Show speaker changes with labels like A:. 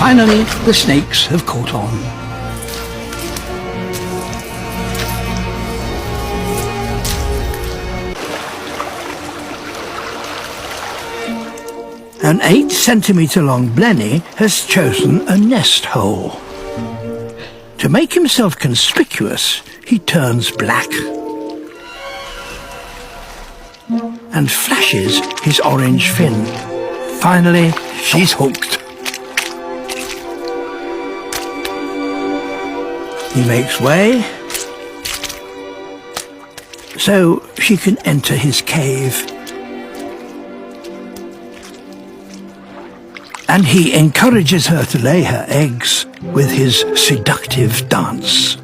A: Finally, the snakes have caught on. An 8-centimetre long blenny has chosen a nest hole. To make himself conspicuous, he turns black and flashes his orange fin. Finally, she's hooked. He makes way so she can enter his cave. And he encourages her to lay her eggs with his seductive dance.